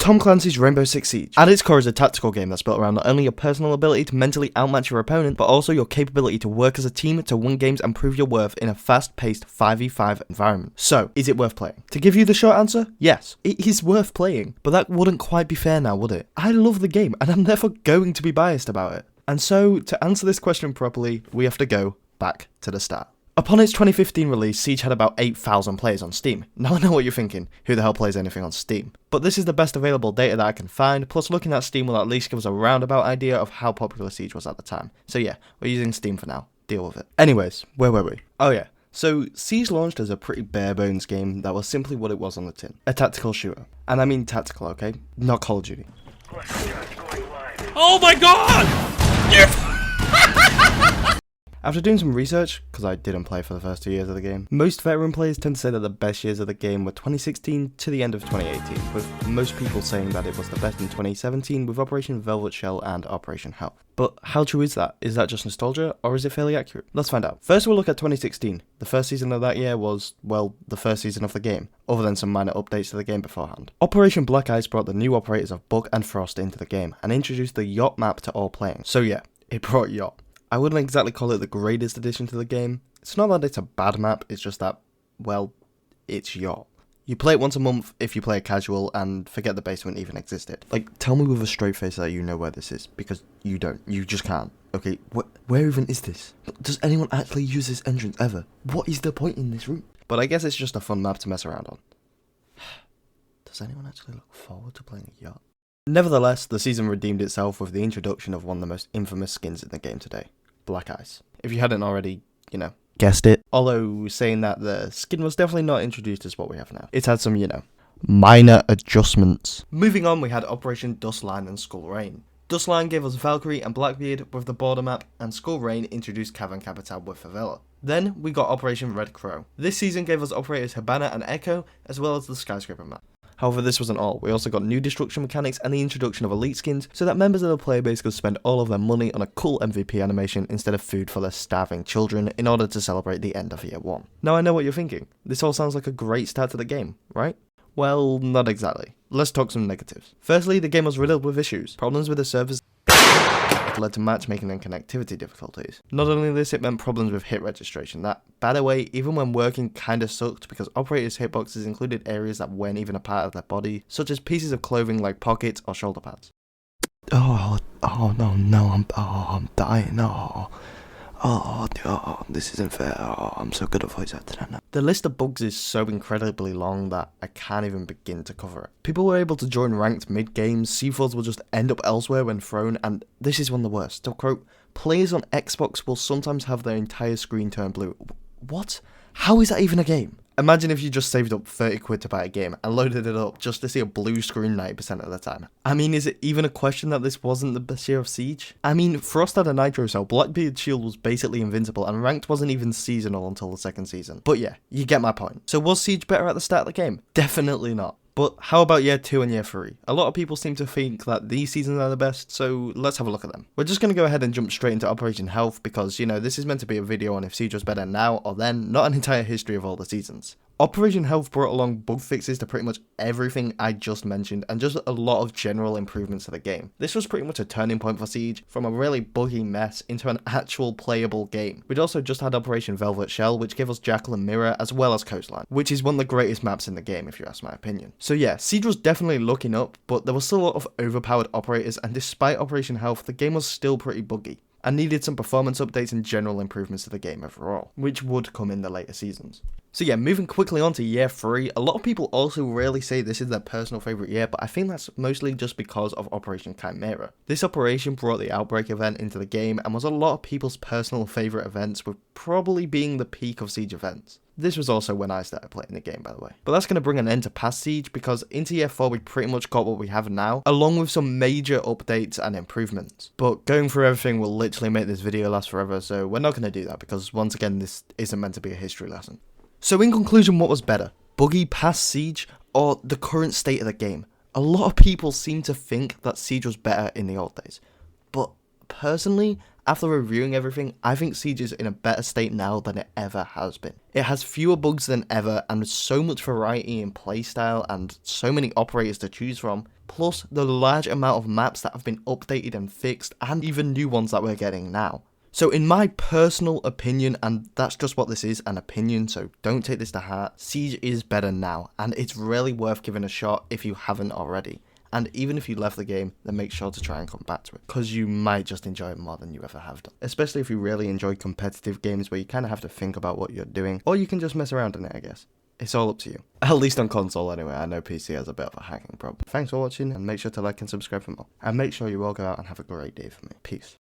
Tom Clancy's Rainbow Six Siege. At its core is a tactical game that's built around not only your personal ability to mentally outmatch your opponent, but also your capability to work as a team to win games and prove your worth in a fast-paced 5v5 environment. So, is it worth playing? To give you the short answer, yes, it is worth playing, but that wouldn't quite be fair now, would it? I love the game, and I'm therefore going to be biased about it. And so, to answer this question properly, we have to go back to the start. Upon its 2015 release, Siege had about 8,000 players on Steam. Now I know what you're thinking, who the hell plays anything on Steam? But this is the best available data that I can find, plus looking at Steam will at least give us a roundabout idea of how popular Siege was at the time. So yeah, we're using Steam for now, deal with it. Anyways, where were we? Oh yeah, so Siege launched as a pretty bare bones game that was simply what it was on the tin. A tactical shooter. And I mean tactical, okay? Not Call of Duty. Oh my god! After doing some research, because I didn't play for the first 2 years of the game, most veteran players tend to say that the best years of the game were 2016 to the end of 2018, with most people saying that it was the best in 2017 with Operation Velvet Shell and Operation Health. But how true is that? Is that just nostalgia, or is it fairly accurate? Let's find out. First we'll look at 2016. The first season of that year was, well, the first season of the game, other than some minor updates to the game beforehand. Operation Black Ice brought the new operators of Buck and Frost into the game, and introduced the Yacht map to all playing. So yeah, it brought Yacht. I wouldn't exactly call it the greatest addition to the game. It's not that it's a bad map, it's just that, well, it's Yacht. You play it once a month if you play it casual, and forget the basement even existed. Like, tell me with a straight face that you know where this is, because you don't. You just can't. Okay, where even is this? Does anyone actually use this entrance ever? What is the point in this room? But I guess it's just a fun map to mess around on. Does anyone actually look forward to playing a Yacht? Nevertheless, the season redeemed itself with the introduction of one of the most infamous skins in the game today. Black Ice. If you hadn't already, guessed it. Although, saying that, the skin was definitely not introduced as what we have now. It's had some, minor adjustments. Moving on, we had Operation Dustline and Skull Rain. Dustline gave us Valkyrie and Blackbeard with the border map, and Skull Rain introduced Cavern Capital with Favela. Then, we got Operation Red Crow. This season gave us Operators Habana and Echo, as well as the Skyscraper map. However, this wasn't all. We also got new destruction mechanics and the introduction of elite skins, so that members of the player base could spend all of their money on a cool MVP animation instead of food for their starving children in order to celebrate the end of year 1. Now I know what you're thinking. This all sounds like a great start to the game, right? Well, not exactly. Let's talk some negatives. Firstly, the game was riddled with issues. Problems with the servers led to matchmaking and connectivity difficulties. Not only this, it meant problems with hit registration that, by the way, even when working kinda sucked because operators' hitboxes included areas that weren't even a part of their body, such as pieces of clothing like pockets or shoulder pads. Oh no, I'm dying, this isn't fair, I'm so good at voice acting now. The list of bugs is so incredibly long that I can't even begin to cover it. People were able to join ranked mid-game, C4s will just end up elsewhere when thrown, and this is one of the worst. To quote, players on Xbox will sometimes have their entire screen turn blue. What? How is that even a game? Imagine if you just saved up 30 quid to buy a game and loaded it up just to see a blue screen 90% of the time. I mean, is it even a question that this wasn't the best year of Siege? I mean, Frost had a nitro cell, Blackbeard's shield was basically invincible, and ranked wasn't even seasonal until the second season. But yeah, you get my point. So was Siege better at the start of the game? Definitely not. But how about year 2 and year 3? A lot of people seem to think that these seasons are the best, so let's have a look at them. We're just going to go ahead and jump straight into Operation Health because, this is meant to be a video on if Siege was better now or then, not an entire history of all the seasons. Operation Health brought along bug fixes to pretty much everything I just mentioned and just a lot of general improvements to the game. This was pretty much a turning point for Siege, from a really buggy mess into an actual playable game. We'd also just had Operation Velvet Shell, which gave us Jackal and Mirror as well as Coastline, which is one of the greatest maps in the game if you ask my opinion. So yeah, Siege was definitely looking up, but there was still a lot of overpowered operators, and despite Operation Health, the game was still pretty buggy and needed some performance updates and general improvements to the game overall, which would come in the later seasons. So yeah, moving quickly on to year 3, a lot of people also rarely say this is their personal favourite year, but I think that's mostly just because of Operation Chimera. This operation brought the Outbreak event into the game and was a lot of people's personal favourite events, with probably being the peak of Siege events. This was also when I started playing the game, by the way. But that's going to bring an end to past Siege, because into year 4 we pretty much got what we have now, along with some major updates and improvements. But going through everything will literally make this video last forever, so we're not going to do that, because once again this isn't meant to be a history lesson. So in conclusion, what was better? Buggy past Siege or the current state of the game? A lot of people seem to think that Siege was better in the old days. But personally, after reviewing everything, I think Siege is in a better state now than it ever has been. It has fewer bugs than ever and so much variety in playstyle and so many operators to choose from plus the large amount of maps that have been updated and fixed, and even new ones that we're getting now. So in my personal opinion, and that's just what this is, an opinion, so don't take this to heart, Siege is better now, and it's really worth giving a shot if you haven't already. And even if you left the game, then make sure to try and come back to it, because you might just enjoy it more than you ever have done. Especially if you really enjoy competitive games where you kind of have to think about what you're doing, or you can just mess around in it, I guess. It's all up to you. At least on console anyway, I know PC has a bit of a hacking problem. Thanks for watching, and make sure to like and subscribe for more. And make sure you all go out and have a great day for me. Peace.